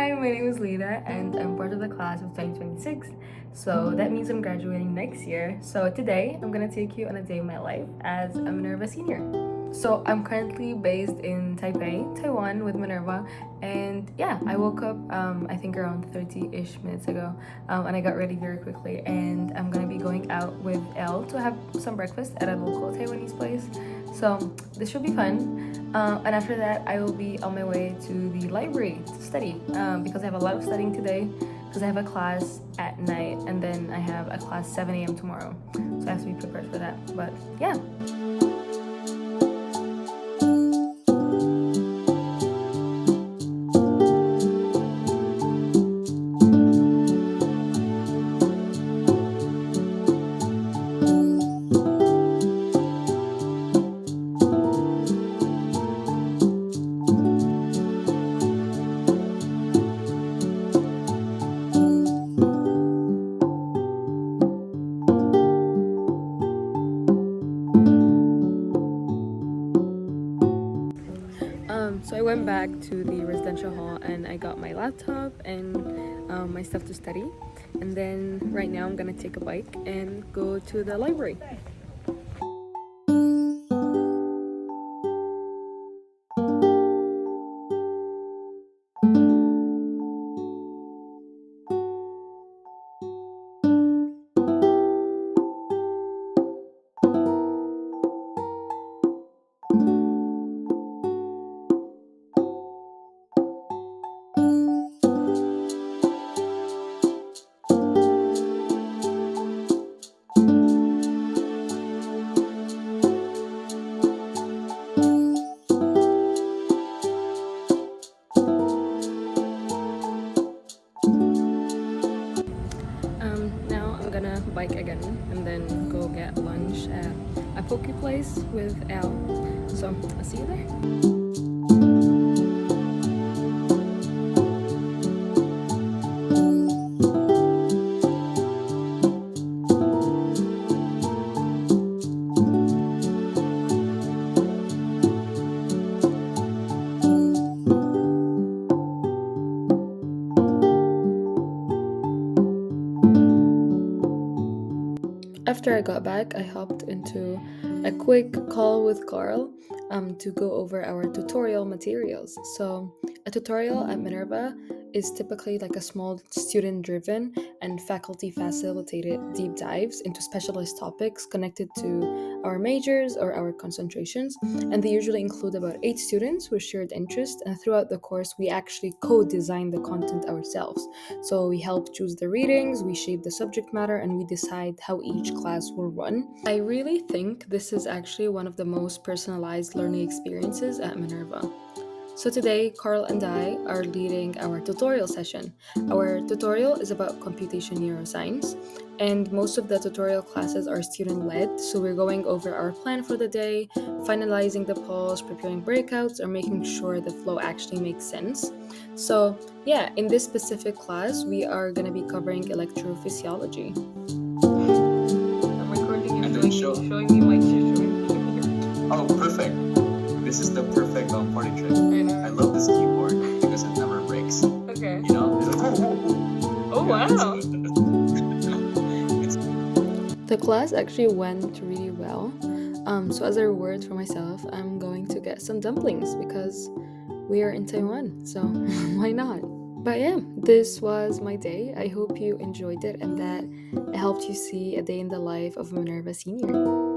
Hi, my name is Lina and I'm part of the class of 2026. So that means I'm graduating next year. So today I'm gonna take you on a day of my life as a Minerva senior. So I'm currently based in Taipei, Taiwan with Minerva, and yeah, I woke up I think around 30-ish minutes ago, and I got ready very quickly, and I'm gonna be going out with Elle to have some breakfast at a local Taiwanese place. So this should be fun. And after that, I will be on my way to the library to study because I have a lot of studying today because I have a class at night and then I have a class 7 a.m. tomorrow. So I have to be prepared for that. But yeah. So I went back to the residential hall and I got my laptop and my stuff to study. And then right now I'm gonna take a bike and go to the library. Now I'm gonna bike again and then go get lunch at a poke place with Al. So I'll see you there. After I got back, I hopped into a quick call with Carl to go over our tutorial materials. So, a tutorial at Minerva is typically like a small student driven and faculty facilitated deep dives into specialized topics connected to our majors or our concentrations. And they usually include about 8 students with shared interests. And throughout the course, we actually co design the content ourselves. So we help choose the readings, we shape the subject matter, and we decide how each class will run. I really think this is actually one of the most personalized learning experiences at Minerva. So today, Carl and I are leading our tutorial session. Our tutorial is about computational neuroscience, and most of the tutorial classes are student-led, so we're going over our plan for the day, finalizing the polls, preparing breakouts, or making sure the flow actually makes sense. So yeah, in this specific class, we are going to be covering electrophysiology. I'm recording And you then showing me my showing. Oh, perfect. This is the perfect party trick. I love this keyboard because it never breaks. Okay. You know? It's like, Oh yeah, wow. it's The class actually went really well. So as a reward for myself, I'm going to get some dumplings because we are in Taiwan. So why not? But yeah, this was my day. I hope you enjoyed it and that it helped you see a day in the life of a Minerva senior.